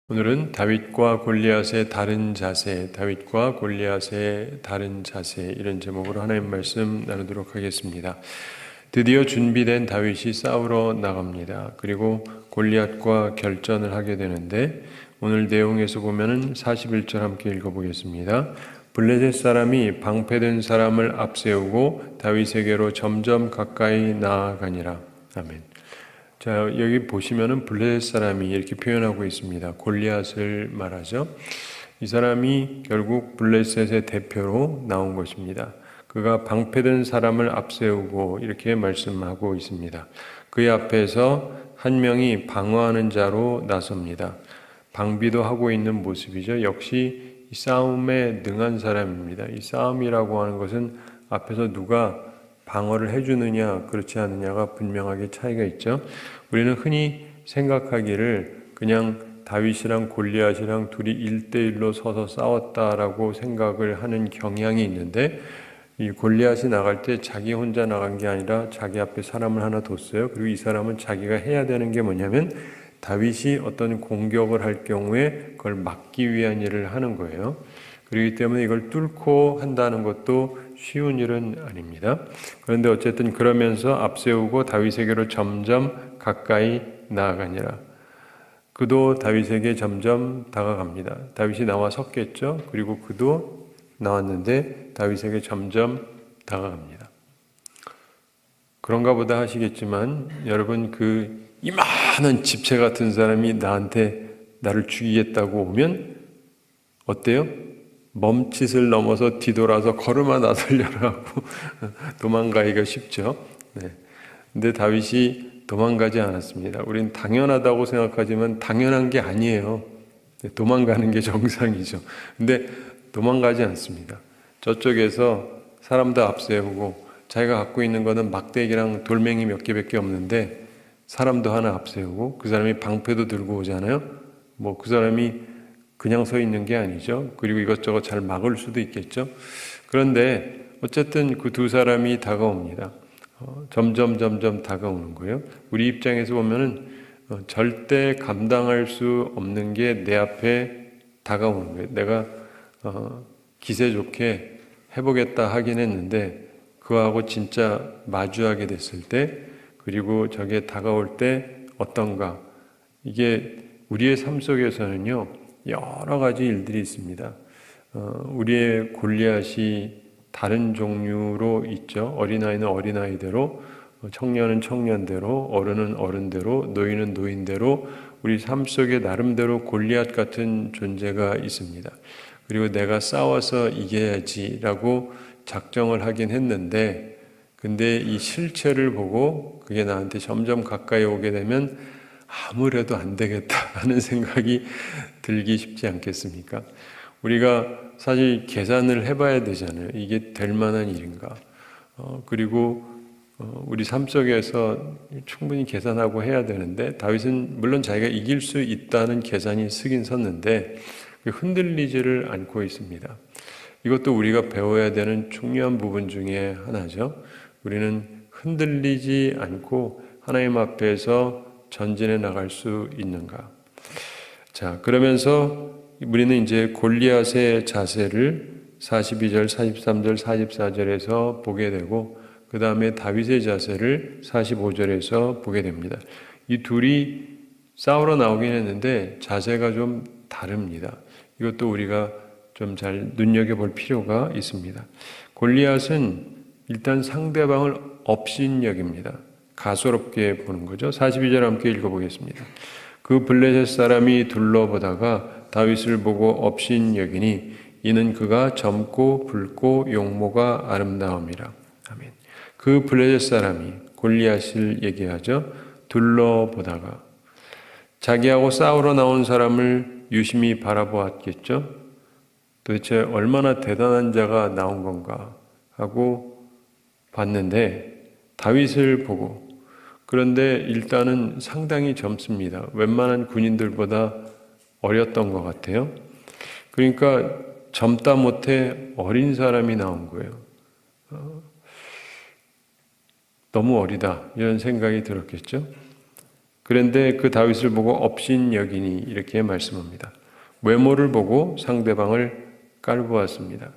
오늘은 다윗과 골리앗의 다른 자세, 다윗과 골리앗의 다른 자세 이런 제목으로 하나님 말씀 나누도록 하겠습니다. 드디어 준비된 다윗이 싸우러 나갑니다. 그리고 골리앗과 결전을 하게 되는데 오늘 내용에서 보면은 41절 함께 읽어보겠습니다. 블레셋 사람이 방패된 사람을 앞세우고 다윗에게로 점점 가까이 나아가니라. 아멘. 자, 여기 보시면은 블레셋 사람이 이렇게 표현하고 있습니다. 골리앗을 말하죠. 이 사람이 결국 블레셋의 대표로 나온 것입니다. 그가 방패된 사람을 앞세우고 이렇게 말씀하고 있습니다. 그의 앞에서 한 명이 방어하는 자로 나섭니다. 방비도 하고 있는 모습이죠. 역시 이 싸움에 능한 사람입니다. 이 싸움이라고 하는 것은 앞에서 누가 방어를 해주느냐 그렇지 않느냐가 분명하게 차이가 있죠. 우리는 흔히 생각하기를 그냥 다윗이랑 골리앗이랑 둘이 1대1로 서서 싸웠다라고 생각을 하는 경향이 있는데 이 골리앗이 나갈 때 자기 혼자 나간 게 아니라 자기 앞에 사람을 하나 뒀어요. 그리고 이 사람은 자기가 해야 되는 게 뭐냐면 다윗이 어떤 공격을 할 경우에 그걸 막기 위한 일을 하는 거예요. 그렇기 때문에 이걸 뚫고 한다는 것도 쉬운 일은 아닙니다. 그런데 어쨌든 그러면서 앞세우고 다윗에게로 점점 가까이 나아가니라. 그도 다윗에게 점점 다가갑니다. 다윗이 나와 섰겠죠. 그리고 그도 나왔는데 다윗에게 점점 다가갑니다. 그런가 보다 하시겠지만 여러분 이만한 집체 같은 사람이 나를 죽이겠다고 오면 어때요? 멈칫을 넘어서 뒤돌아서 걸음아 나서려고 하고 도망가기가 쉽죠. 네. 근데 다윗이 도망가지 않았습니다. 우린 당연하다고 생각하지만 당연한 게 아니에요. 도망가는 게 정상이죠. 근데 도망가지 않습니다. 저쪽에서 사람도 앞세우고 자기가 갖고 있는 거는 막대기랑 돌멩이 몇 개밖에 없는데 사람도 하나 앞세우고 그 사람이 방패도 들고 오잖아요. 그 사람이 그냥 서 있는 게 아니죠. 그리고 이것저것 잘 막을 수도 있겠죠. 그런데 어쨌든 그 두 사람이 다가옵니다. 점점 다가오는 거예요. 우리 입장에서 보면은 절대 감당할 수 없는 게 내 앞에 다가오는 거예요. 내가 기세 좋게 해보겠다 하긴 했는데 그거하고 진짜 마주하게 됐을 때 그리고 저게 다가올 때 어떤가. 이게 우리의 삶 속에서는요. 여러 가지 일들이 있습니다. 우리의 골리앗이 다른 종류로 있죠. 어린아이는 어린아이대로, 청년은 청년대로, 어른은 어른대로, 노인은 노인대로 우리 삶 속에 나름대로 골리앗 같은 존재가 있습니다. 그리고 내가 싸워서 이겨야지라고 작정을 하긴 했는데 근데 이 실체를 보고 그게 나한테 점점 가까이 오게 되면 아무래도 안 되겠다 하는 생각이 들기 쉽지 않겠습니까? 우리가 사실 계산을 해봐야 되잖아요. 이게 될 만한 일인가? 그리고 우리 삶 속에서 충분히 계산하고 해야 되는데 다윗은 물론 자기가 이길 수 있다는 계산이 서긴 섰는데 흔들리지를 않고 있습니다. 이것도 우리가 배워야 되는 중요한 부분 중에 하나죠. 우리는 흔들리지 않고 하나님 앞에서 전진해 나갈 수 있는가? 자, 그러면서 우리는 이제 골리앗의 자세를 42절, 43절, 44절에서 보게 되고 그 다음에 다윗의 자세를 45절에서 보게 됩니다. 이 둘이 싸우러 나오긴 했는데 자세가 좀 다릅니다. 이것도 우리가 좀 잘 눈여겨볼 필요가 있습니다. 골리앗은 일단 상대방을 업신여깁니다. 가소롭게 보는 거죠. 42절 함께 읽어보겠습니다. 그 블레셋 사람이 둘러보다가 다윗을 보고 업신여기니 이는 그가 젊고 붉고 용모가 아름다움이라. 아멘. 그 블레셋 사람이 골리앗을 얘기하죠. 둘러보다가 자기하고 싸우러 나온 사람을 유심히 바라보았겠죠. 도대체 얼마나 대단한 자가 나온 건가 하고 봤는데 다윗을 보고 그런데 일단은 상당히 젊습니다. 웬만한 군인들보다 어렸던 것 같아요. 그러니까 젊다 못해 어린 사람이 나온 거예요. 너무 어리다 이런 생각이 들었겠죠. 그런데 그 다윗을 보고 업신여기니 이렇게 말씀합니다. 외모를 보고 상대방을 깔보았습니다.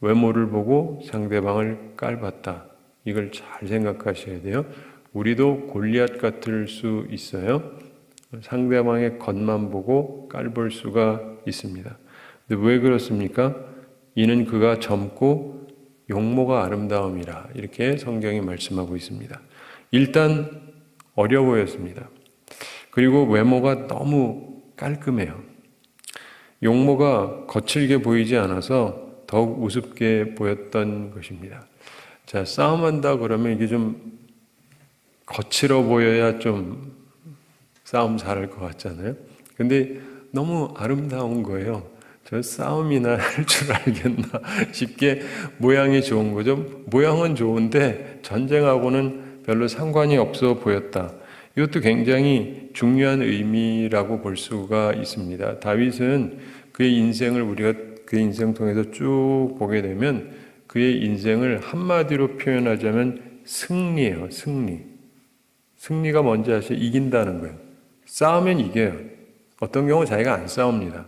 외모를 보고 상대방을 깔봤다. 이걸 잘 생각하셔야 돼요. 우리도 골리앗 같을 수 있어요. 상대방의 겉만 보고 깔볼 수가 있습니다. 근데 왜 그렇습니까? 이는 그가 젊고 용모가 아름다움이라 이렇게 성경이 말씀하고 있습니다. 일단 어려 보였습니다. 그리고 외모가 너무 깔끔해요. 용모가 거칠게 보이지 않아서 더욱 우습게 보였던 것입니다. 자, 싸움한다 그러면 이게 좀 거칠어 보여야 좀 싸움 잘할 것 같잖아요. 근데 너무 아름다운 거예요. 저 싸움이나 할 줄 알겠나 싶게 모양이 좋은 거죠. 모양은 좋은데 전쟁하고는 별로 상관이 없어 보였다. 이것도 굉장히 중요한 의미라고 볼 수가 있습니다. 다윗은 그의 인생을 우리가 그의 인생 통해서 쭉 보게 되면 그의 인생을 한마디로 표현하자면 승리예요. 승리. 승리가 뭔지 아시죠? 이긴다는 거예요. 싸우면 이겨요. 어떤 경우 자기가 안 싸웁니다.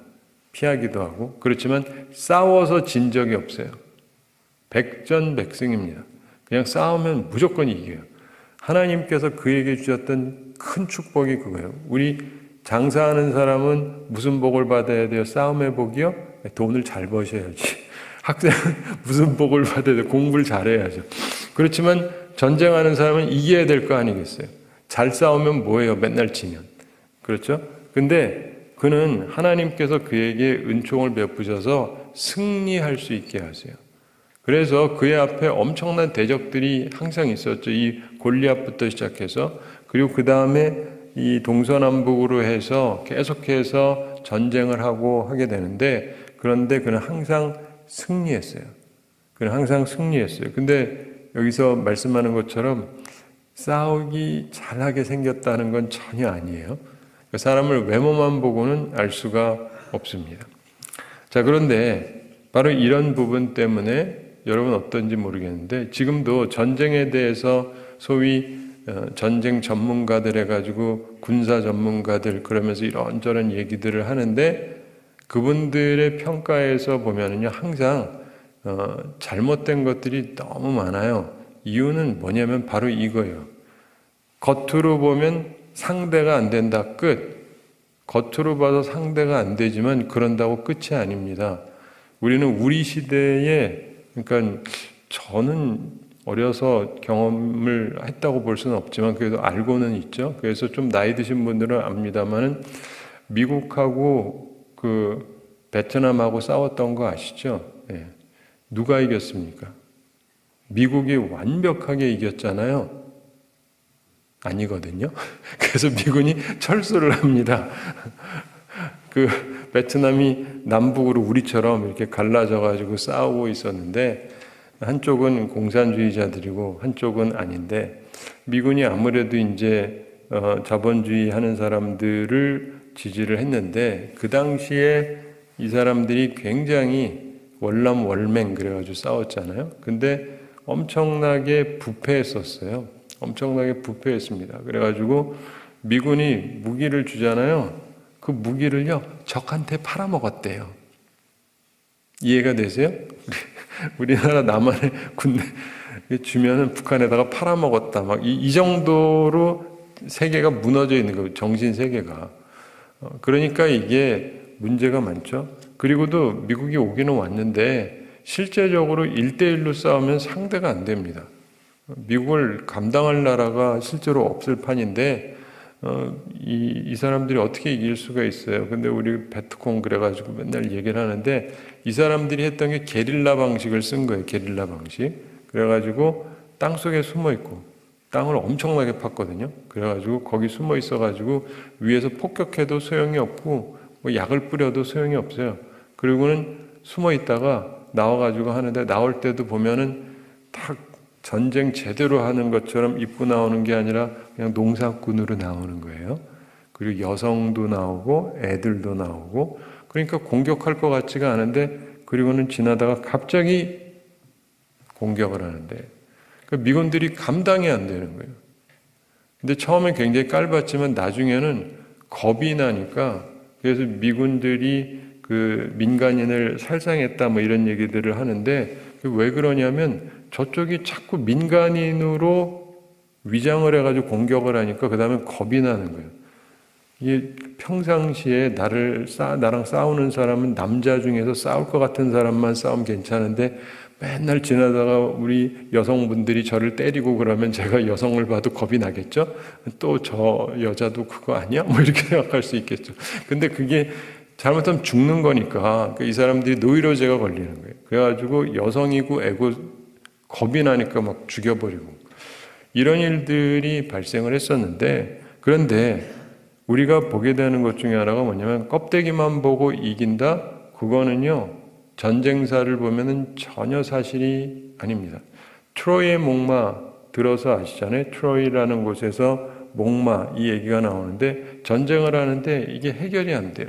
피하기도 하고. 그렇지만 싸워서 진 적이 없어요. 백전백승입니다. 그냥 싸우면 무조건 이겨요. 하나님께서 그에게 주셨던 큰 축복이 그거예요. 우리 장사하는 사람은 무슨 복을 받아야 돼요? 싸움의 복이요? 돈을 잘 버셔야지. 학생은 무슨 복을 받아야 돼요? 공부를 잘해야죠. 그렇지만 전쟁하는 사람은 이겨야 될 거 아니겠어요? 잘 싸우면 뭐예요? 맨날 지면. 그렇죠? 근데 그는 하나님께서 그에게 은총을 베푸셔서 승리할 수 있게 하세요. 그래서 그의 앞에 엄청난 대적들이 항상 있었죠. 이 골리앗부터 시작해서. 그리고 그 다음에 이 동서남북으로 해서 계속해서 전쟁을 하고 하게 되는데, 그런데 그는 항상 승리했어요. 그는 항상 승리했어요. 근데 여기서 말씀하는 것처럼 싸우기 잘하게 생겼다는 건 전혀 아니에요. 그 사람을 외모만 보고는 알 수가 없습니다. 자, 그런데 바로 이런 부분 때문에 여러분 어떤지 모르겠는데 지금도 전쟁에 대해서 소위 전쟁 전문가들 해가지고 군사 전문가들 그러면서 이런저런 얘기들을 하는데 그분들의 평가에서 보면은요 항상 잘못된 것들이 너무 많아요. 이유는 뭐냐면 바로 이거예요. 겉으로 보면 상대가 안 된다 끝. 겉으로 봐서 상대가 안 되지만 그런다고 끝이 아닙니다. 우리는 우리 시대에 그러니까 저는 어려서 경험을 했다고 볼 수는 없지만 그래도 알고는 있죠. 그래서 좀 나이 드신 분들은 압니다만은 미국하고 그 베트남하고 싸웠던 거 아시죠? 네. 누가 이겼습니까? 미국이 완벽하게 이겼잖아요. 아니거든요. 그래서 미군이 철수를 합니다. 그 베트남이 남북으로 우리처럼 이렇게 갈라져 가지고 싸우고 있었는데 한쪽은 공산주의자들이고 한쪽은 아닌데 미군이 아무래도 이제 자본주의 하는 사람들을 지지를 했는데 그 당시에 이 사람들이 굉장히 월남월맹 그래가지고 싸웠잖아요. 근데 엄청나게 부패했었어요. 엄청나게 부패했습니다. 그래가지고 미군이 무기를 주잖아요. 그 무기를요 적한테 팔아먹었대요. 이해가 되세요? 우리나라 남한의 군대 주면은 북한에다가 팔아먹었다. 막 이 정도로 세계가 무너져 있는 거예요. 정신 세계가. 그러니까 이게 문제가 많죠. 그리고도 미국이 오기는 왔는데 실제적으로 1대1로 싸우면 상대가 안 됩니다. 미국을 감당할 나라가 실제로 없을 판인데 이 사람들이 어떻게 이길 수가 있어요. 근데 우리 베트콩 그래가지고 맨날 얘기를 하는데 이 사람들이 했던 게 게릴라 방식을 쓴 거예요. 게릴라 방식. 그래가지고 땅속에 숨어 있고 땅을 엄청나게 팠거든요. 그래가지고 거기 숨어 있어가지고 위에서 폭격해도 소용이 없고 뭐 약을 뿌려도 소용이 없어요. 그리고는 숨어 있다가 나와가지고 하는데 나올 때도 보면은 딱 전쟁 제대로 하는 것처럼 입고 나오는 게 아니라 그냥 농사꾼으로 나오는 거예요. 그리고 여성도 나오고 애들도 나오고 그러니까 공격할 것 같지가 않은데 그리고는 지나다가 갑자기 공격을 하는데 그러니까 미군들이 감당이 안 되는 거예요. 근데 처음엔 굉장히 깔봤지만 나중에는 겁이 나니까, 그래서 미군들이 그 민간인을 살상했다 뭐 이런 얘기들을 하는데, 왜 그러냐면 저쪽이 자꾸 민간인으로 위장을 해가지고 공격을 하니까 그 다음에 겁이 나는 거예요. 이게 평상시에 나랑 싸우는 사람은 남자 중에서 싸울 것 같은 사람만 싸우면 괜찮은데, 맨날 지나다가 우리 여성분들이 저를 때리고 그러면 제가 여성을 봐도 겁이 나겠죠? 또 저 여자도 그거 아니야? 뭐 이렇게 생각할 수 있겠죠. 근데 그게 잘못하면 죽는 거니까 이 사람들이 노이로제가 걸리는 거예요. 그래가지고 여성이고 애고 겁이 나니까 막 죽여버리고 이런 일들이 발생을 했었는데, 그런데 우리가 보게 되는 것 중에 하나가 뭐냐면 껍데기만 보고 이긴다? 그거는요, 전쟁사를 보면은 전혀 사실이 아닙니다. 트로이의 목마 들어서 아시잖아요. 트로이라는 곳에서 목마 이 얘기가 나오는데 전쟁을 하는데 이게 해결이 안 돼요.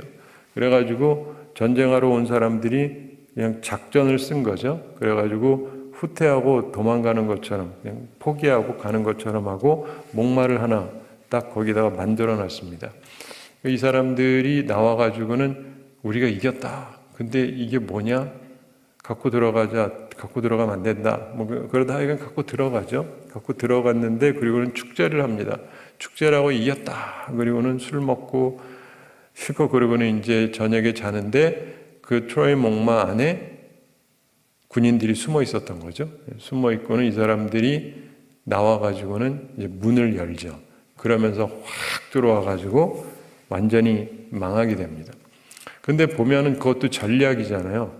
그래가지고 전쟁하러 온 사람들이 그냥 작전을 쓴 거죠. 그래가지고 후퇴하고 도망가는 것처럼 그냥 포기하고 가는 것처럼 하고 목마를 하나 딱 거기다가 만들어 놨습니다. 이 사람들이 나와가지고는 우리가 이겼다. 근데 이게 뭐냐? 갖고 들어가면 안 된다. 뭐 그러다 하여간 갖고 들어가죠. 갖고 들어갔는데, 그리고는 축제를 합니다. 축제라고 이겼다. 그리고는 술 먹고 실컷, 그러고는 이제 저녁에 자는데 그 트로이 목마 안에 군인들이 숨어 있었던 거죠. 숨어 있고는 이 사람들이 나와가지고는 이제 문을 열죠. 그러면서 확 들어와가지고 완전히 망하게 됩니다. 근데 보면은 그것도 전략이잖아요.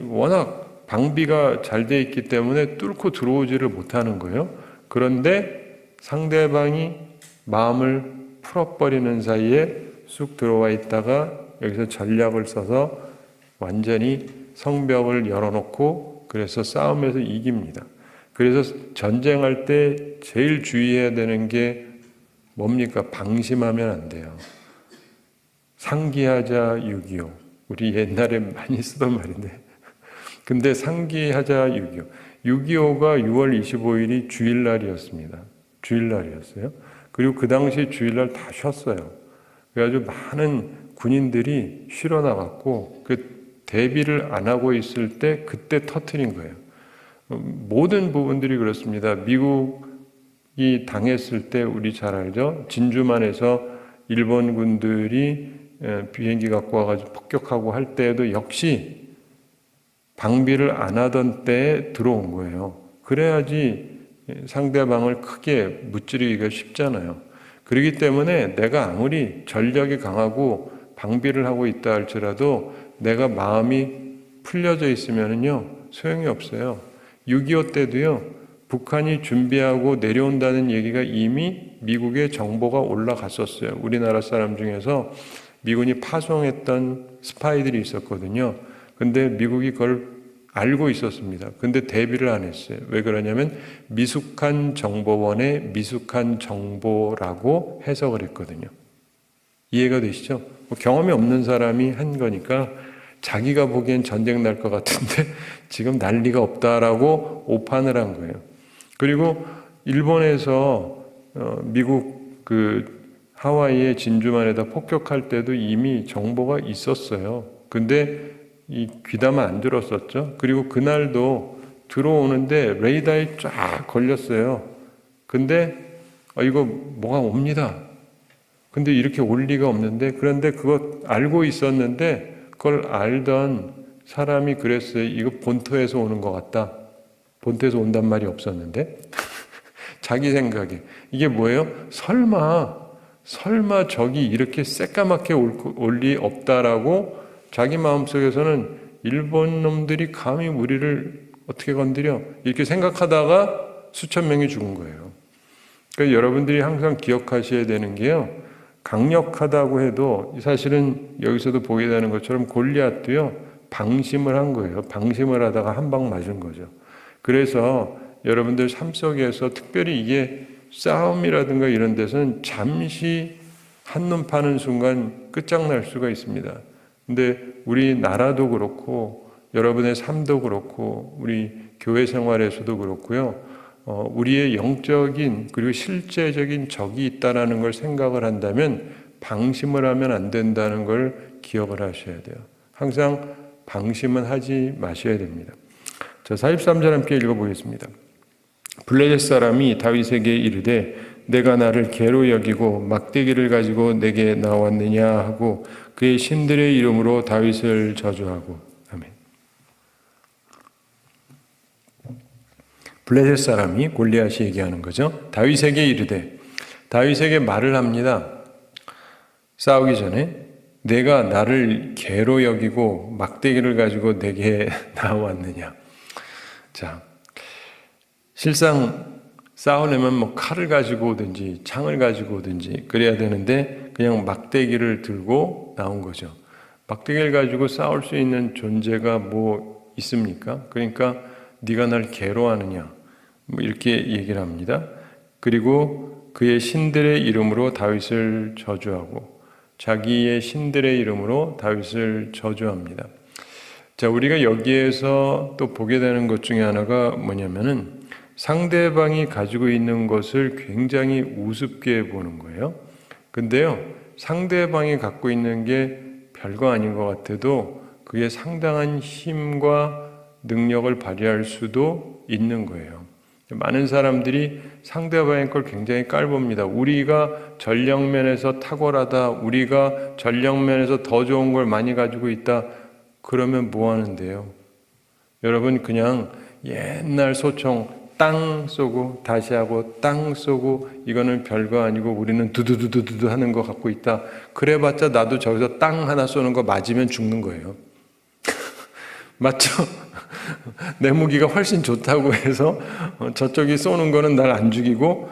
워낙 방비가 잘 돼 있기 때문에 뚫고 들어오지를 못하는 거예요. 그런데 상대방이 마음을 풀어버리는 사이에 쑥 들어와 있다가 여기서 전략을 써서 완전히 성벽을 열어놓고 그래서 싸움에서 이깁니다. 그래서 전쟁할 때 제일 주의해야 되는 게 뭡니까? 방심하면 안 돼요. 상기하자 6.25. 우리 옛날에 많이 쓰던 말인데. 근데 상기하자 6.25. 6.25가 6월 25일이 주일날이었습니다. 주일날이었어요. 그리고 그 당시 주일날 다 쉬었어요. 그래가지고 많은 군인들이 쉬러 나갔고, 그 대비를 안 하고 있을 때 그때 터트린 거예요. 모든 부분들이 그렇습니다. 미국이 당했을 때 우리 잘 알죠? 진주만에서 일본 군들이 비행기 갖고 와가지고 폭격하고 할 때에도 역시 방비를 안 하던 때에 들어온 거예요. 그래야지 상대방을 크게 무찌르기가 쉽잖아요. 그렇기 때문에 내가 아무리 전력이 강하고 방비를 하고 있다 할지라도 내가 마음이 풀려져 있으면요 소용이 없어요. 6.25 때도요, 북한이 준비하고 내려온다는 얘기가 이미 미국의 정보가 올라갔었어요. 우리나라 사람 중에서 미군이 파송했던 스파이들이 있었거든요. 근데 미국이 그걸 알고 있었습니다. 근데 대비를 안 했어요. 왜 그러냐면 미숙한 정보원의 미숙한 정보라고 해석을 했거든요. 이해가 되시죠? 경험이 없는 사람이 한 거니까 자기가 보기엔 전쟁 날 것 같은데 지금 날 리가 없다라고 오판을 한 거예요. 그리고 일본에서 미국 그 하와이의 진주만에다 폭격할 때도 이미 정보가 있었어요. 근데 이 귀담아 안 들었었죠. 그리고 그날도 들어오는데 레이더에 쫙 걸렸어요. 근데 이거 뭐가 옵니다. 근데 이렇게 올 리가 없는데, 그런데 그거 알고 있었는데 그걸 알던 사람이 그랬어요. 이거 본토에서 오는 것 같다. 본토에서 온단 말이 없었는데 자기 생각에 이게 뭐예요? 설마 적이 이렇게 새까맣게 올 리 없다라고 자기 마음속에서는 일본 놈들이 감히 우리를 어떻게 건드려? 이렇게 생각하다가 수천 명이 죽은 거예요. 그러니까 여러분들이 항상 기억하셔야 되는 게요, 강력하다고 해도 사실은 여기서도 보게 되는 것처럼 골리앗도요 방심을 한 거예요. 방심을 하다가 한 방 맞은 거죠. 그래서 여러분들 삶 속에서 특별히 이게 싸움이라든가 이런 데서는 잠시 한눈 파는 순간 끝장날 수가 있습니다. 근데 우리 나라도 그렇고 여러분의 삶도 그렇고 우리 교회 생활에서도 그렇고요. 우리의 영적인 그리고 실제적인 적이 있다는 걸 생각을 한다면 방심을 하면 안 된다는 걸 기억을 하셔야 돼요. 항상 방심은 하지 마셔야 됩니다. 자, 43절 함께 읽어보겠습니다. 블레셋 사람이 다윗에게 이르되 내가 나를 개로 여기고 막대기를 가지고 내게 나왔느냐 하고 그의 신들의 이름으로 다윗을 저주하고. 아멘. 블레셋 사람이 골리앗이 얘기하는 거죠. 다윗에게 이르되, 다윗에게 말을 합니다. 싸우기 전에 내가 나를 개로 여기고 막대기를 가지고 내게 나왔느냐. 자, 실상 싸우려면 뭐 칼을 가지고 오든지 창을 가지고 오든지 그래야 되는데 그냥 막대기를 들고 나온 거죠. 막대기를 가지고 싸울 수 있는 존재가 뭐 있습니까? 그러니까 네가 날 개로 하느냐 뭐 이렇게 얘기를 합니다. 그리고 그의 신들의 이름으로 다윗을 저주하고 자기의 신들의 이름으로 다윗을 저주합니다. 자, 우리가 여기에서 또 보게 되는 것 중에 하나가 뭐냐면은 상대방이 가지고 있는 것을 굉장히 우습게 보는 거예요. 근데요, 상대방이 갖고 있는 게 별거 아닌 것 같아도 그게 상당한 힘과 능력을 발휘할 수도 있는 거예요. 많은 사람들이 상대방의 걸 굉장히 깔봅니다. 우리가 전력면에서 탁월하다, 우리가 전력면에서 더 좋은 걸 많이 가지고 있다. 그러면 뭐 하는데요? 여러분, 그냥 옛날 소총 땅 쏘고 다시 하고 땅 쏘고 이거는 별거 아니고 우리는 두두두두두 하는 거 갖고 있다. 그래봤자 나도 저기서 땅 하나 쏘는 거 맞으면 죽는 거예요. 맞죠? 내 무기가 훨씬 좋다고 해서 저쪽이 쏘는 거는 날 안 죽이고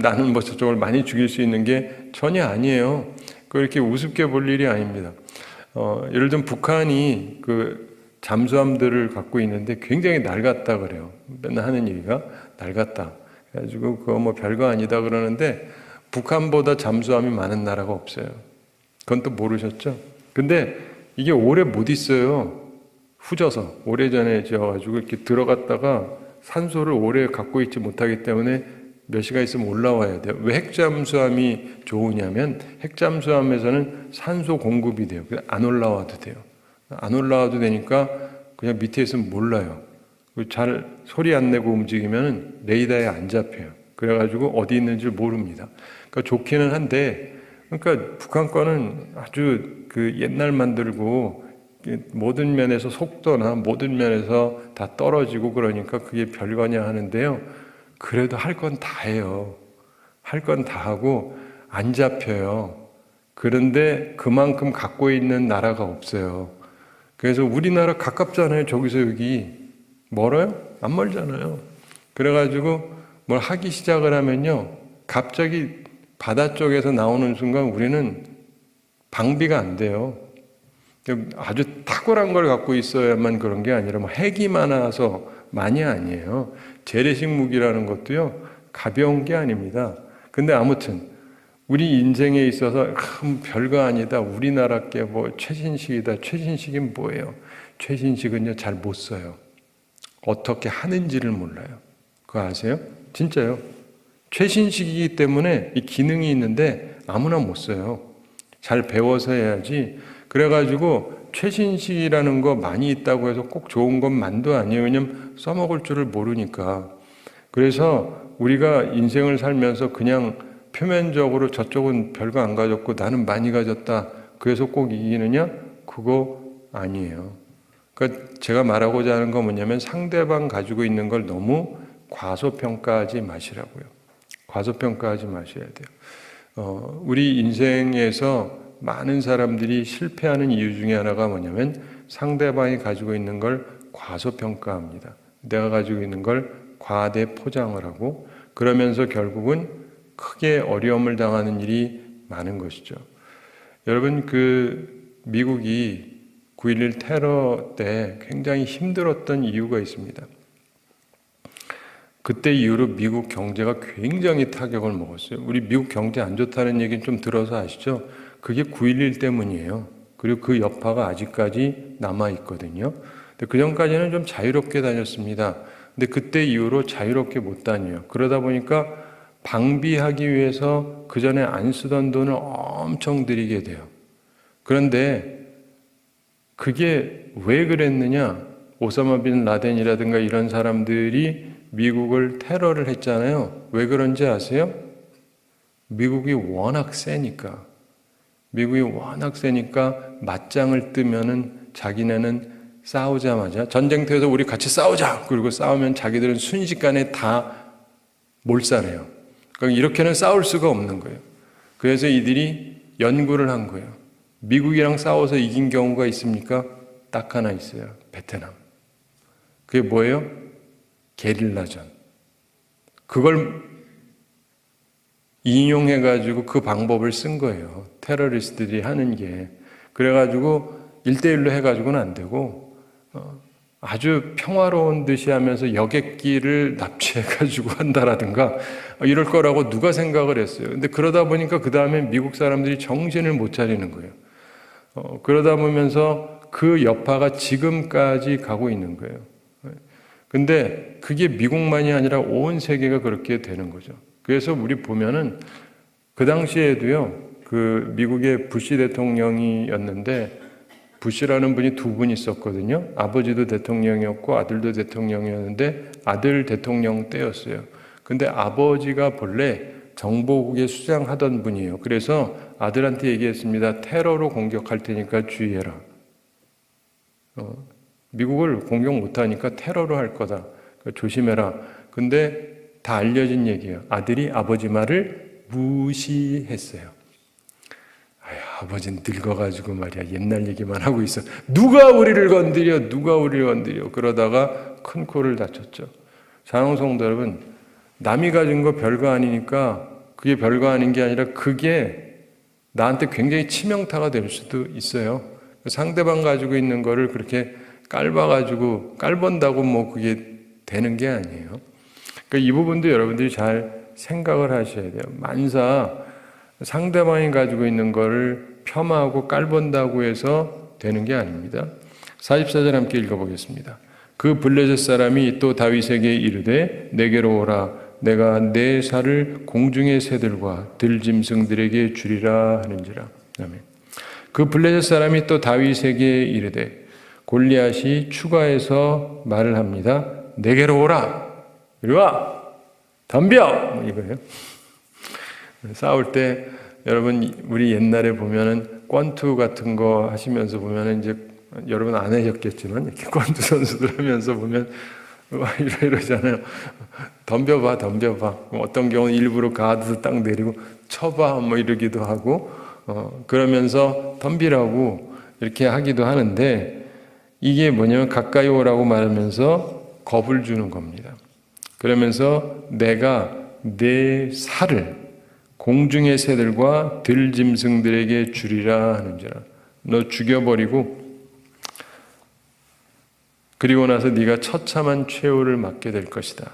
나는 뭐 저쪽을 많이 죽일 수 있는 게 전혀 아니에요. 그렇게 우습게 볼 일이 아닙니다. 예를 들면 북한이 그 잠수함들을 갖고 있는데 굉장히 낡았다 그래요. 맨날 하는 얘기가 낡았다. 그래가지고 그거 뭐 별거 아니다 그러는데 북한보다 잠수함이 많은 나라가 없어요. 그건 또 모르셨죠? 근데 이게 오래 못 있어요. 후져서 오래전에 지어가지고 이렇게 들어갔다가 산소를 오래 갖고 있지 못하기 때문에 몇 시간 있으면 올라와야 돼요. 왜 핵잠수함이 좋으냐면 핵잠수함에서는 산소 공급이 돼요. 안 올라와도 돼요. 안 올라와도 되니까 그냥 밑에 있으면 몰라요. 잘 소리 안 내고 움직이면 레이더에 안 잡혀요. 그래가지고 어디 있는지 모릅니다. 그러니까 좋기는 한데, 그러니까 북한 거는 아주 그 옛날 만들고 모든 면에서 속도나 모든 면에서 다 떨어지고 그러니까 그게 별거냐 하는데요. 그래도 할 건 다 해요. 할 건 다 하고 안 잡혀요. 그런데 그만큼 갖고 있는 나라가 없어요. 그래서 우리나라 가깝잖아요. 저기서 여기. 멀어요? 안 멀잖아요. 그래가지고 뭘 하기 시작을 하면요. 갑자기 바다 쪽에서 나오는 순간 우리는 방비가 안 돼요. 아주 탁월한 걸 갖고 있어야만 그런 게 아니라 뭐 핵이 많아서 많이 아니에요. 재래식 무기라는 것도요. 가벼운 게 아닙니다. 근데 아무튼 우리 인생에 있어서 별거 아니다. 우리나라 게 뭐 최신식이다. 최신식이 뭐예요? 최신식은요, 잘 못 써요. 어떻게 하는지를 몰라요. 그거 아세요? 진짜요. 최신식이기 때문에 이 기능이 있는데 아무나 못 써요. 잘 배워서 해야지. 그래가지고 최신식이라는 거 많이 있다고 해서 꼭 좋은 것만도 아니에요. 왜냐면 써먹을 줄을 모르니까. 그래서 우리가 인생을 살면서 그냥 표면적으로 저쪽은 별거 안 가졌고 나는 많이 가졌다. 그래서 꼭 이기느냐? 그거 아니에요. 그러니까 제가 말하고자 하는 건 뭐냐면 상대방 가지고 있는 걸 너무 과소평가하지 마시라고요. 과소평가하지 마셔야 돼요. 우리 인생에서 많은 사람들이 실패하는 이유 중에 하나가 뭐냐면 상대방이 가지고 있는 걸 과소평가합니다. 내가 가지고 있는 걸 과대 포장을 하고 그러면서 결국은 크게 어려움을 당하는 일이 많은 것이죠. 여러분, 미국이 9.11 테러 때 굉장히 힘들었던 이유가 있습니다. 그때 이후로 미국 경제가 굉장히 타격을 먹었어요. 우리 미국 경제 안 좋다는 얘기는 좀 들어서 아시죠? 그게 9.11 때문이에요. 그리고 그 여파가 아직까지 남아있거든요. 근데 그 전까지는 좀 자유롭게 다녔습니다. 근데 그때 이후로 자유롭게 못 다녀요. 그러다 보니까 방비하기 위해서 그 전에 안 쓰던 돈을 엄청 들이게 돼요. 그런데 그게 왜 그랬느냐? 오사마 빈 라덴이라든가 이런 사람들이 미국을 테러를 했잖아요. 왜 그런지 아세요? 미국이 워낙 세니까. 미국이 워낙 세니까 맞짱을 뜨면은 자기네는 싸우자마자 전쟁터에서 우리 같이 싸우자. 그리고 싸우면 자기들은 순식간에 다 몰살해요. 그러니까 이렇게는 싸울 수가 없는 거예요. 그래서 이들이 연구를 한 거예요. 미국이랑 싸워서 이긴 경우가 있습니까? 딱 하나 있어요. 베트남. 그게 뭐예요? 게릴라전. 그걸 인용해가지고 그 방법을 쓴 거예요. 테러리스트들이 하는 게. 그래가지고 1대1로 해가지고는 안 되고 아주 평화로운 듯이 하면서 여객기를 납치해가지고 한다라든가 이럴 거라고 누가 생각을 했어요. 근데 그러다 보니까 그 다음에 미국 사람들이 정신을 못 차리는 거예요. 그러다 보면서 그 여파가 지금까지 가고 있는 거예요. 근데 그게 미국만이 아니라 온 세계가 그렇게 되는 거죠. 그래서 우리 보면은 그 당시에도요, 그 미국의 부시 대통령이었는데 부시라는 분이 두 분 있었거든요. 아버지도 대통령이었고 아들도 대통령이었는데 아들 대통령 때였어요. 근데 아버지가 본래 정보국에 수장하던 분이에요. 그래서 아들한테 얘기했습니다. 테러로 공격할 테니까 주의해라. 미국을 공격 못하니까 테러로 할 거다. 조심해라. 근데 다 알려진 얘기예요. 아들이 아버지 말을 무시했어요. 아버지는 늙어가지고 말이야 옛날 얘기만 하고 있어. 누가 우리를 건드려? 누가 우리를 건드려? 그러다가 큰 코를 다쳤죠. 사랑하는 성도 여러분, 남이 가진 거 별거 아니니까 그게 별거 아닌 게 아니라 그게 나한테 굉장히 치명타가 될 수도 있어요. 상대방 가지고 있는 거를 그렇게 깔봐가지고 깔본다고 뭐 그게 되는 게 아니에요. 그러니까 이 부분도 여러분들이 잘 생각을 하셔야 돼요. 만사 상대방이 가지고 있는 거를 폄하하고 깔본다고 해서 되는 게 아닙니다. 44절 함께 읽어보겠습니다. 그 블레셋 사람이 또 다윗에게 이르되 내게로 오라. 내가 내 살을 공중의 새들과 들짐승들에게 주리라 하는지라. 아멘. 그 블레셋 사람이 또 다윗에게 이르되 골리앗이 추가해서 말을 합니다. 내게로 오라. 이리 와. 덤벼. 이거예요. 싸울 때 여러분 우리 옛날에 보면은 권투 같은 거 하시면서 보면은 이제 여러분 안 하셨겠지만 이렇게 권투 선수들 하면서 보면 이러잖아요. 덤벼봐, 덤벼봐. 어떤 경우는 일부러 가드도 딱 내리고 쳐봐 뭐 이러기도 하고 그러면서 덤비라고 이렇게 하기도 하는데 이게 뭐냐면 가까이 오라고 말하면서 겁을 주는 겁니다. 그러면서 내가 내 살을 공중의 새들과 들짐승들에게 주리라 하는지라. 너 죽여버리고 그리고 나서 네가 처참한 최후를 맞게 될 것이다.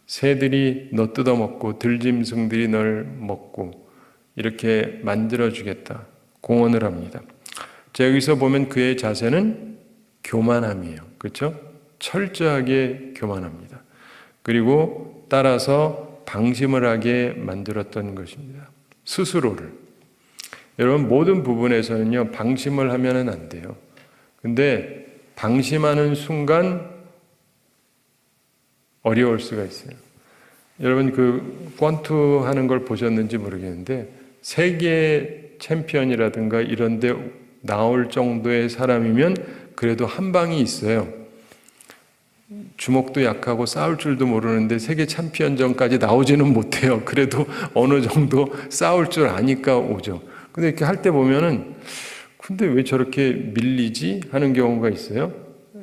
새들이 너 뜯어먹고 들짐승들이 널 먹고 이렇게 만들어주겠다. 공언을 합니다. 자, 여기서 보면 그의 자세는 교만함이에요. 그렇죠? 철저하게 교만합니다. 그리고 따라서 방심을 하게 만들었던 것입니다. 스스로를. 여러분 모든 부분에서는요 방심을 하면은 안 돼요. 근데 방심하는 순간 어려울 수가 있어요. 여러분 그 권투 하는 걸 보셨는지 모르겠는데 세계 챔피언이라든가 이런 데 나올 정도의 사람이면 그래도 한 방이 있어요. 주먹도 약하고 싸울 줄도 모르는데 세계 챔피언전까지 나오지는 못해요. 그래도 어느 정도 싸울 줄 아니까 오죠. 근데 이렇게 할 때 보면은 근데 왜 저렇게 밀리지? 하는 경우가 있어요.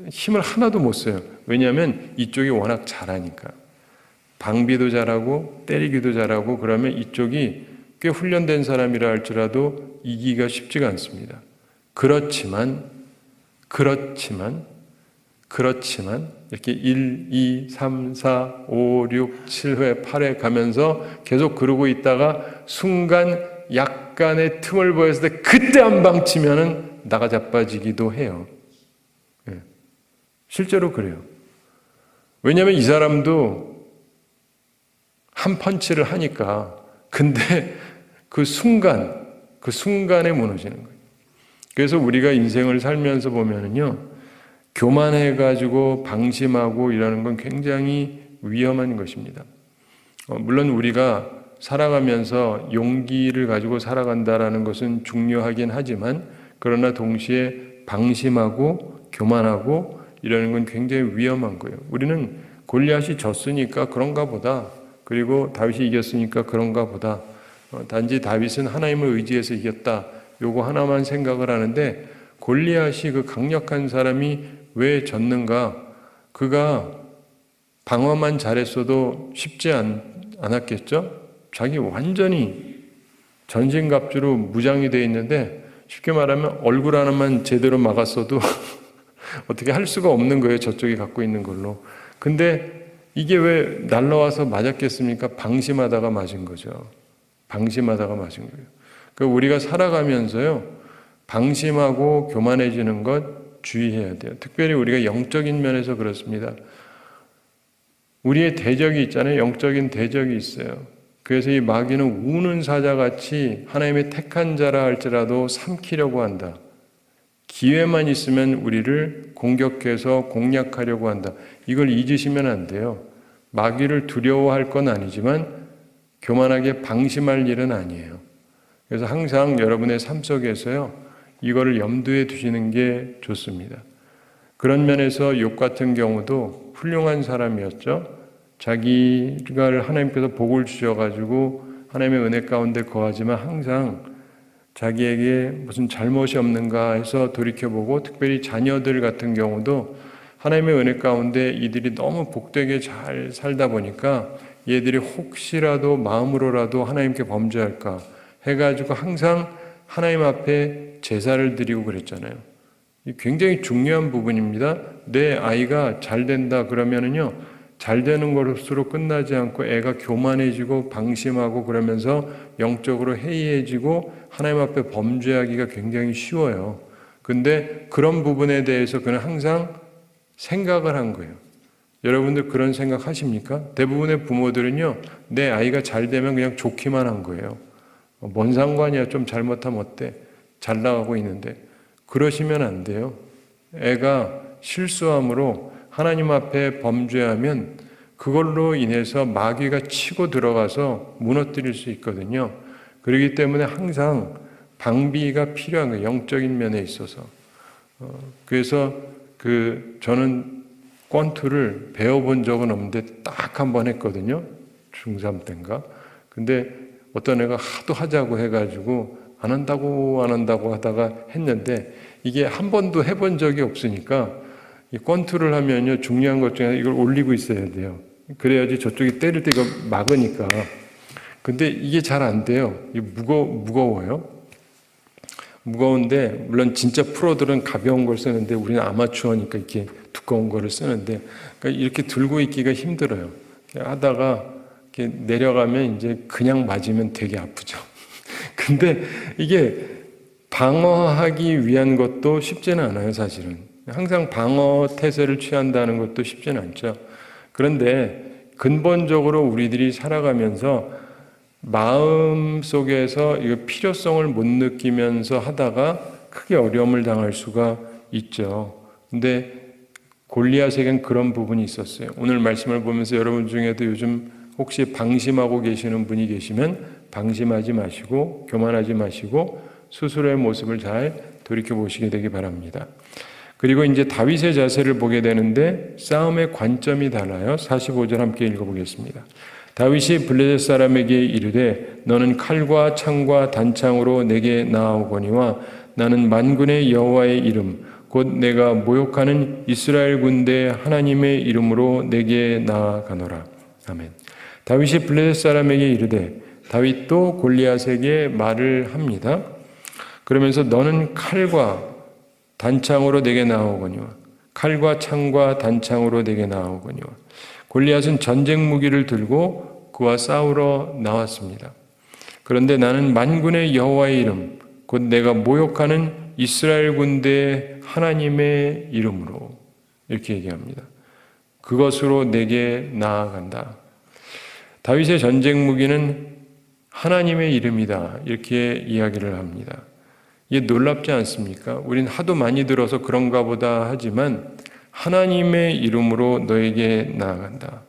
힘을 하나도 못 써요. 왜냐하면 이쪽이 워낙 잘하니까. 방비도 잘하고 때리기도 잘하고 그러면 이쪽이 꽤 훈련된 사람이라 할지라도 이기기가 쉽지가 않습니다. 그렇지만 이렇게 1, 2, 3, 4, 5, 6, 7회, 8회 가면서 계속 그러고 있다가 순간 약간의 틈을 보였을 때 그때 한 방 치면은 나가 자빠지기도 해요. 예. 실제로 그래요. 왜냐하면 이 사람도 한 펀치를 하니까. 근데 그 순간에 무너지는 거예요. 그래서 우리가 인생을 살면서 보면은요, 교만해가지고 방심하고 이러는 건 굉장히 위험한 것입니다. 물론 우리가 살아가면서 용기를 가지고 살아간다라는 것은 중요하긴 하지만, 그러나 동시에 방심하고 교만하고 이러는 건 굉장히 위험한 거예요. 우리는 골리앗이 졌으니까 그런가 보다, 그리고 다윗이 이겼으니까 그런가 보다, 단지 다윗은 하나님을 의지해서 이겼다, 요거 하나만 생각을 하는데, 골리앗이 그 강력한 사람이 왜 졌는가? 그가 방어만 잘했어도 쉽지 않았겠죠? 자기 완전히 전신갑주로 무장이 되어 있는데, 쉽게 말하면 얼굴 하나만 제대로 막았어도 어떻게 할 수가 없는 거예요, 저쪽이 갖고 있는 걸로. 근데 이게 왜 날라와서 맞았겠습니까? 방심하다가 맞은 거죠. 방심하다가 맞은 거예요. 그러니까 우리가 살아가면서요, 방심하고 교만해지는 것 주의해야 돼요. 특별히 우리가 영적인 면에서 그렇습니다. 우리의 대적이 있잖아요. 영적인 대적이 있어요. 그래서 이 마귀는 우는 사자같이 하나님의 택한 자라 할지라도 삼키려고 한다. 기회만 있으면 우리를 공격해서 공략하려고 한다. 이걸 잊으시면 안 돼요. 마귀를 두려워할 건 아니지만 교만하게 방심할 일은 아니에요. 그래서 항상 여러분의 삶 속에서요, 이거를 염두에 두시는 게 좋습니다. 그런 면에서 욥 같은 경우도 훌륭한 사람이었죠. 자기가 하나님께서 복을 주셔가지고 하나님의 은혜 가운데 거하지만 항상 자기에게 무슨 잘못이 없는가 해서 돌이켜보고, 특별히 자녀들 같은 경우도 하나님의 은혜 가운데 이들이 너무 복되게 잘 살다 보니까 얘들이 혹시라도 마음으로라도 하나님께 범죄할까 해가지고 항상 하나님 앞에 제사를 드리고 그랬잖아요. 굉장히 중요한 부분입니다. 내 아이가 잘 된다 그러면은요, 잘 되는 것으로 끝나지 않고 애가 교만해지고 방심하고 그러면서 영적으로 해이해지고 하나님 앞에 범죄하기가 굉장히 쉬워요. 근데 그런 부분에 대해서 그는 항상 생각을 한 거예요. 여러분들 그런 생각 하십니까? 대부분의 부모들은요, 내 아이가 잘 되면 그냥 좋기만 한 거예요. 뭔 상관이야, 좀 잘못하면 어때? 잘 나가고 있는데. 그러시면 안 돼요. 애가 실수함으로 하나님 앞에 범죄하면 그걸로 인해서 마귀가 치고 들어가서 무너뜨릴 수 있거든요. 그렇기 때문에 항상 방비가 필요한 거예요. 영적인 면에 있어서. 그래서 저는 권투를 배워본 적은 없는데 딱 한 번 했거든요. 중3 때인가. 근데 어떤 애가 하도 하자고 해가지고 안 한다고 하다가 했는데, 이게 한 번도 해본 적이 없으니까 이 권투를 하면요, 중요한 것 중에 이걸 올리고 있어야 돼요. 그래야지 저쪽이 때릴 때 이거 막으니까. 근데 이게 잘 안 돼요. 이게 무거워요. 무거운데, 물론 진짜 프로들은 가벼운 걸 쓰는데 우리는 아마추어니까 이렇게 두꺼운 거를 쓰는데, 그러니까 이렇게 들고 있기가 힘들어요. 하다가 이렇게 내려가면 이제 그냥 맞으면 되게 아프죠. 근데 이게 방어하기 위한 것도 쉽지는 않아요, 사실은. 항상 방어 태세를 취한다는 것도 쉽지는 않죠. 그런데 근본적으로 우리들이 살아가면서 마음 속에서 이 필요성을 못 느끼면서 하다가 크게 어려움을 당할 수가 있죠. 근데 골리앗에겐 그런 부분이 있었어요. 오늘 말씀을 보면서 여러분 중에도 요즘 혹시 방심하고 계시는 분이 계시면 방심하지 마시고 교만하지 마시고 스스로의 모습을 잘 돌이켜보시게 되기 바랍니다. 그리고 이제 다윗의 자세를 보게 되는데 싸움의 관점이 달라요. 45절 함께 읽어보겠습니다. 다윗이 블레셋 사람에게 이르되 너는 칼과 창과 단창으로 내게 나아오거니와 나는 만군의 여호와의 이름 곧 내가 모욕하는 이스라엘 군대 하나님의 이름으로 내게 나아가노라. 아멘. 다윗이 블레셋 사람에게 이르되, 다윗도 골리앗에게 말을 합니다. 그러면서 너는 칼과 단창으로 내게 나아오거니와 칼과 창과 단창으로 내게 나아오거니와. 골리앗은 전쟁 무기를 들고 그와 싸우러 나왔습니다. 그런데 나는 만군의 여호와의 이름 곧 내가 모욕하는 이스라엘 군대 하나님의 이름으로, 이렇게 얘기합니다. 그것으로 내게 나아간다. 다윗의 전쟁 무기는 하나님의 이름이다. 이렇게 이야기를 합니다. 이게 놀랍지 않습니까? 우린 하도 많이 들어서 그런가 보다 하지만 하나님의 이름으로 너에게 나아간다.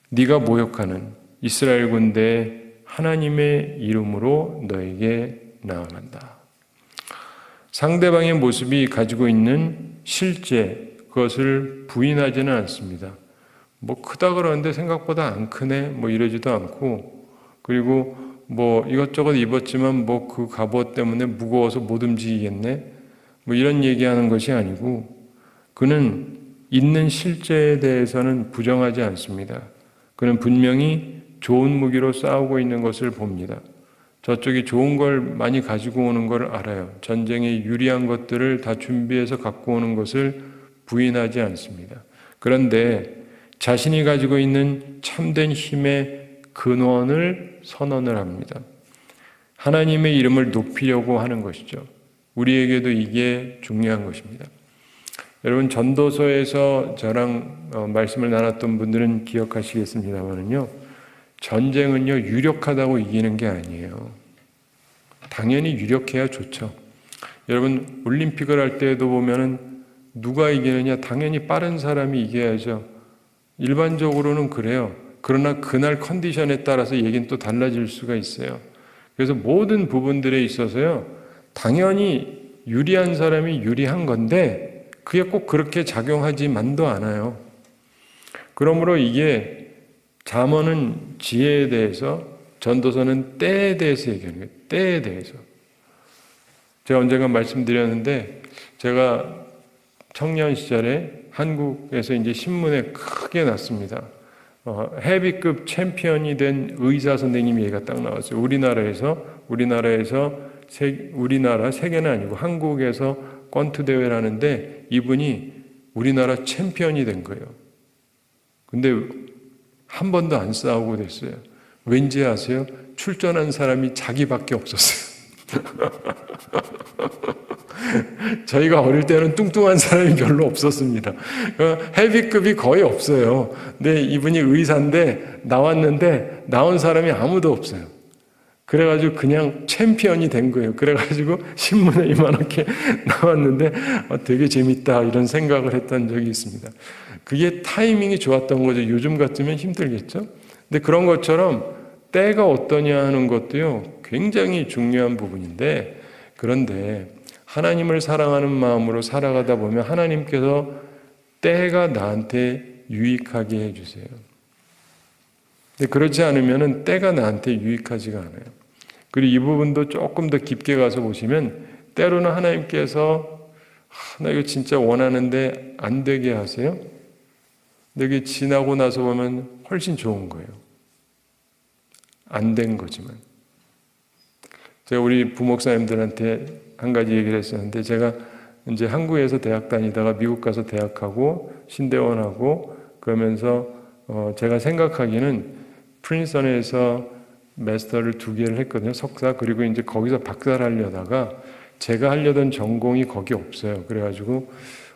네가 모욕하는 이스라엘 군대에 하나님의 이름으로 너에게 나아간다. 상대방의 모습이 가지고 있는 실제 그것을 부인하지는 않습니다. 뭐 크다 그러는데 생각보다 안 크네 뭐 이러지도 않고, 그리고 뭐 이것저것 입었지만 뭐 그 갑옷 때문에 무거워서 못 움직이겠네 뭐 이런 얘기하는 것이 아니고, 그는 있는 실제에 대해서는 부정하지 않습니다. 그는 분명히 좋은 무기로 싸우고 있는 것을 봅니다. 저쪽이 좋은 걸 많이 가지고 오는 걸 알아요. 전쟁에 유리한 것들을 다 준비해서 갖고 오는 것을 부인하지 않습니다. 그런데 자신이 가지고 있는 참된 힘의 근원을 선언을 합니다. 하나님의 이름을 높이려고 하는 것이죠. 우리에게도 이게 중요한 것입니다. 여러분, 전도서에서 저랑 말씀을 나눴던 분들은 기억하시겠습니다만은요, 전쟁은요 유력하다고 이기는 게 아니에요. 당연히 유력해야 좋죠. 여러분, 올림픽을 할 때에도 보면은 누가 이기느냐, 당연히 빠른 사람이 이겨야죠. 일반적으로는 그래요. 그러나 그날 컨디션에 따라서 얘기는 또 달라질 수가 있어요. 그래서 모든 부분들에 있어서요, 당연히 유리한 사람이 유리한 건데 그게 꼭 그렇게 작용하지만도 않아요. 그러므로 이게 잠언은 지혜에 대해서, 전도서는 때에 대해서 얘기하는 거예요. 때에 대해서. 제가 언젠가 말씀드렸는데, 제가 청년 시절에 한국에서 이제 신문에 크게 났습니다. 헤비급 챔피언이 된 의사 선생님 얘기가 딱 나왔어요. 우리나라 세계는 아니고 한국에서 권투 대회를 하는데 이분이 우리나라 챔피언이 된 거예요. 근데 한 번도 안 싸우고 됐어요. 왠지 아세요? 출전한 사람이 자기밖에 없었어요. 저희가 어릴 때는 뚱뚱한 사람이 별로 없었습니다. 헤비급이 거의 없어요. 근데 이분이 의사인데 나왔는데 나온 사람이 아무도 없어요. 그래가지고 그냥 챔피언이 된 거예요. 그래가지고 신문에 이만하게 나왔는데 되게 재밌다 이런 생각을 했던 적이 있습니다. 그게 타이밍이 좋았던 거죠. 요즘 같으면 힘들겠죠. 근데 그런 것처럼 때가 어떠냐 하는 것도요 굉장히 중요한 부분인데, 그런데 하나님을 사랑하는 마음으로 살아가다 보면 하나님께서 때가 나한테 유익하게 해주세요. 근데 그렇지 않으면 때가 나한테 유익하지가 않아요. 그리고 이 부분도 조금 더 깊게 가서 보시면 때로는 하나님께서 나 이거 진짜 원하는데 안 되게 하세요. 근데 이게 지나고 나서 보면 훨씬 좋은 거예요. 안 된 거지만. 제가 우리 부목사님들한테 한 가지 얘기를 했었는데, 제가 이제 한국에서 대학 다니다가 미국 가서 대학하고 신대원하고 그러면서 제가 생각하기는 프린스턴에서 마스터를 2개를 했거든요. 석사. 그리고 이제 거기서 박사를 하려다가 제가 하려던 전공이 거기 없어요. 그래가지고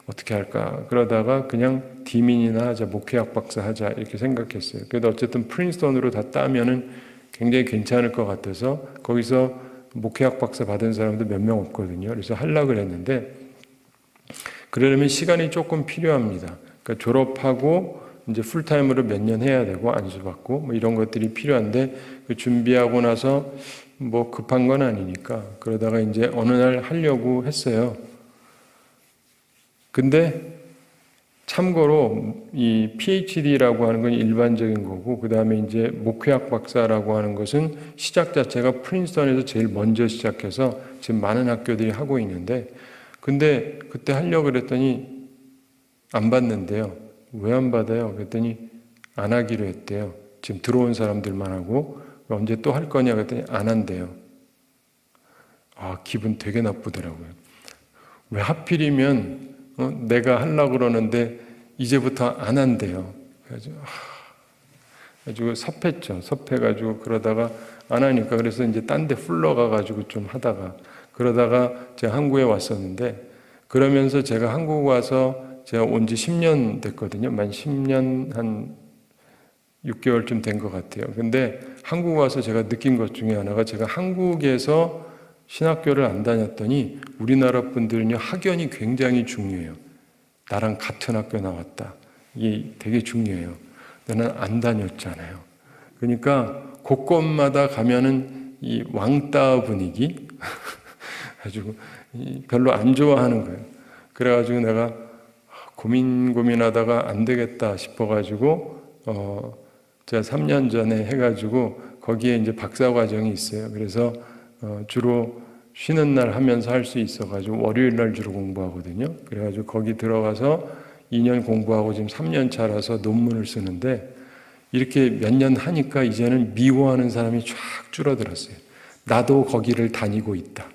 어떻게 할까? 그러다가 그냥 디민이나 하자, 목회학 박사 하자 이렇게 생각했어요. 그래도 어쨌든 프린스턴으로 다 따면은 굉장히 괜찮을 것 같아서 거기서 목회학 박사 받은 사람도 몇 명 없거든요. 그래서 하려고 했는데, 그러려면 시간이 조금 필요합니다. 그러니까 졸업하고 이제 풀타임으로 몇 년 해야 되고 안수받고 뭐 이런 것들이 필요한데, 그 준비하고 나서 뭐 급한 건 아니니까 그러다가 이제 어느 날 하려고 했어요. 근데 참고로 이 PhD라고 하는 건 일반적인 거고, 그 다음에 이제 목회학 박사라고 하는 것은 시작 자체가 프린스턴에서 제일 먼저 시작해서 지금 많은 학교들이 하고 있는데, 근데 그때 하려고 그랬더니 안 받는데요. 왜 안 받아요? 그랬더니 안 하기로 했대요. 지금 들어온 사람들만 하고. 언제 또 할 거냐 그랬더니 안 한대요. 기분 되게 나쁘더라고요. 왜 하필이면 내가 하려고 그러는데 이제부터 안 한대요. 그래가지고 섭했죠. 섭해가지고 그러다가 안 하니까, 그래서 이제 딴 데 흘러가가지고 좀 하다가, 그러다가 제가 한국에 왔었는데, 그러면서 제가 한국 와서 제가 온 지 10년 됐거든요. 만 10년 한 6개월쯤 된 것 같아요. 근데 한국 와서 제가 느낀 것 중에 하나가, 제가 한국에서 신학교를 안 다녔더니 우리나라 분들은요, 학연이 굉장히 중요해요. 나랑 같은 학교 나왔다. 이게 되게 중요해요. 나는 안 다녔잖아요. 그러니까 곳곳마다 가면은 이 왕따 분위기 가지고 별로 안 좋아하는 거예요. 그래가지고 내가 고민하다가 안 되겠다 싶어가지고 제가 3년 전에 해가지고 거기에 이제 박사 과정이 있어요. 그래서 주로 쉬는 날 하면서 할 수 있어가지고 월요일 날 주로 공부하거든요. 그래가지고 거기 들어가서 2년 공부하고 지금 3년 차라서 논문을 쓰는데, 이렇게 몇 년 하니까 이제는 미워하는 사람이 쫙 줄어들었어요. 나도 거기를 다니고 있다.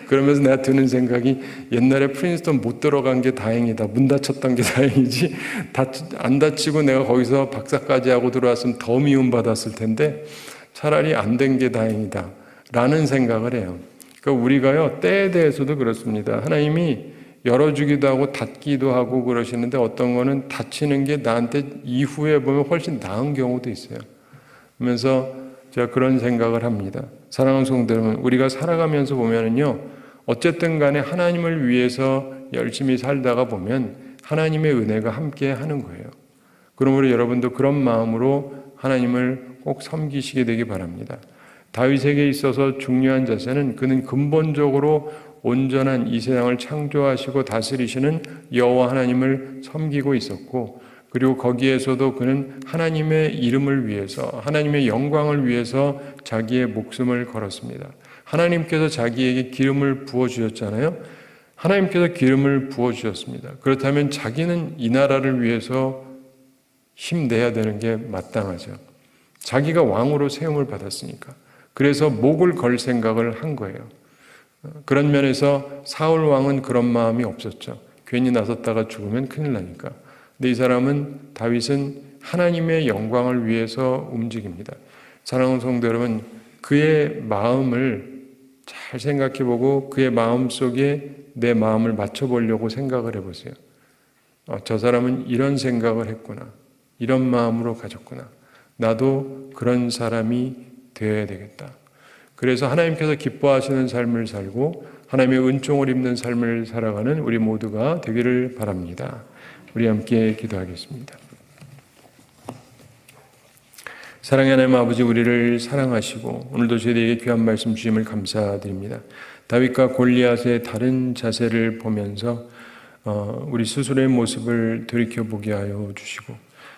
그러면서 내가 드는 생각이, 옛날에 프린스턴 못 들어간 게 다행이다. 문 닫혔던 게 다행이지. 안 다치고 내가 거기서 박사까지 하고 들어왔으면 더 미움받았을 텐데 차라리 안 된 게 다행이다. 라는 생각을 해요. 그러니까 우리가요, 때에 대해서도 그렇습니다. 하나님이 열어주기도 하고 닫기도 하고 그러시는데, 어떤 거는 닫히는 게 나한테 이후에 보면 훨씬 나은 경우도 있어요. 그러면서 제가 그런 생각을 합니다. 사랑하는 성도 여러분, 우리가 살아가면서 보면은요, 어쨌든 간에 하나님을 위해서 열심히 살다가 보면 하나님의 은혜가 함께 하는 거예요. 그러므로 여러분도 그런 마음으로 하나님을 꼭 섬기시게 되기 바랍니다. 다윗에게 있어서 중요한 자세는, 그는 근본적으로 온전한 이 세상을 창조하시고 다스리시는 여호와 하나님을 섬기고 있었고, 그리고 거기에서도 그는 하나님의 이름을 위해서, 하나님의 영광을 위해서 자기의 목숨을 걸었습니다. 하나님께서 자기에게 기름을 부어주셨잖아요. 하나님께서 기름을 부어주셨습니다. 그렇다면 자기는 이 나라를 위해서 힘내야 되는 게 마땅하죠. 자기가 왕으로 세움을 받았으니까. 그래서 목을 걸 생각을 한 거예요. 그런 면에서 사울 왕은 그런 마음이 없었죠. 괜히 나섰다가 죽으면 큰일 나니까. 근데 이 사람은, 다윗은 하나님의 영광을 위해서 움직입니다. 사랑하는 성도 여러분, 그의 마음을 잘 생각해보고 그의 마음 속에 내 마음을 맞춰보려고 생각을 해보세요. 저 사람은 이런 생각을 했구나. 이런 마음으로 가졌구나. 나도 그런 사람이 되어야 되겠다. 그래서 하나님께서 기뻐하시는 삶을 살고 하나님의 은총을 입는 삶을 살아가는 우리 모두가 되기를 바랍니다. 우리 함께 기도하겠습니다. 사랑의 하나님 아버지, 우리를 사랑하시고 오늘도 저희에게 귀한 말씀 주심을 감사드립니다. 다윗과 골리앗의 다른 자세를 보면서 우리 스스로의 모습을 돌이켜보게 하여 주시고,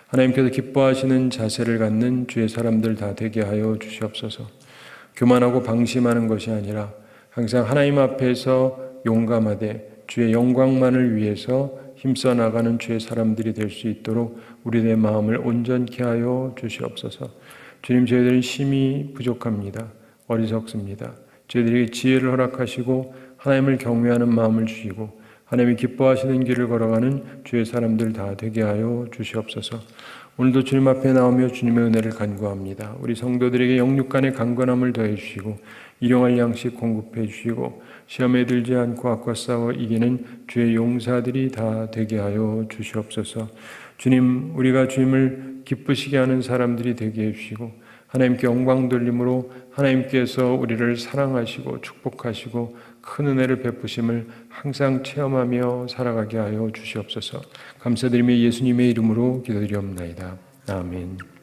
하나님께서 기뻐하시는 자세를 갖는 주의 사람들 다 되게 하여 주시옵소서. 교만하고 방심하는 것이 아니라 항상 하나님 앞에서 용감하되 주의 영광만을 위해서 힘써 나가는 주의 사람들이 될 수 있도록 우리의 마음을 온전케 하여 주시옵소서. 주님, 저희들은 힘이 부족합니다. 어리석습니다. 저희들에게 지혜를 허락하시고 하나님을 경외하는 마음을 주시고 하나님이 기뻐하시는 길을 걸어가는 주의 사람들 다 되게 하여 주시옵소서. 오늘도 주님 앞에 나오며 주님의 은혜를 간구합니다. 우리 성도들에게 영육 간의 강건함을 더해 주시고 일용할 양식 공급해 주시고 시험에 들지 않고 악과 싸워 이기는 주의 용사들이 다 되게 하여 주시옵소서. 주님, 우리가 주님을 기쁘시게 하는 사람들이 되게 해주시고 하나님께 영광 돌림으로 하나님께서 우리를 사랑하시고 축복하시고 큰 은혜를 베푸심을 항상 체험하며 살아가게 하여 주시옵소서. 감사드리며 예수님의 이름으로 기도드리옵나이다. 아멘.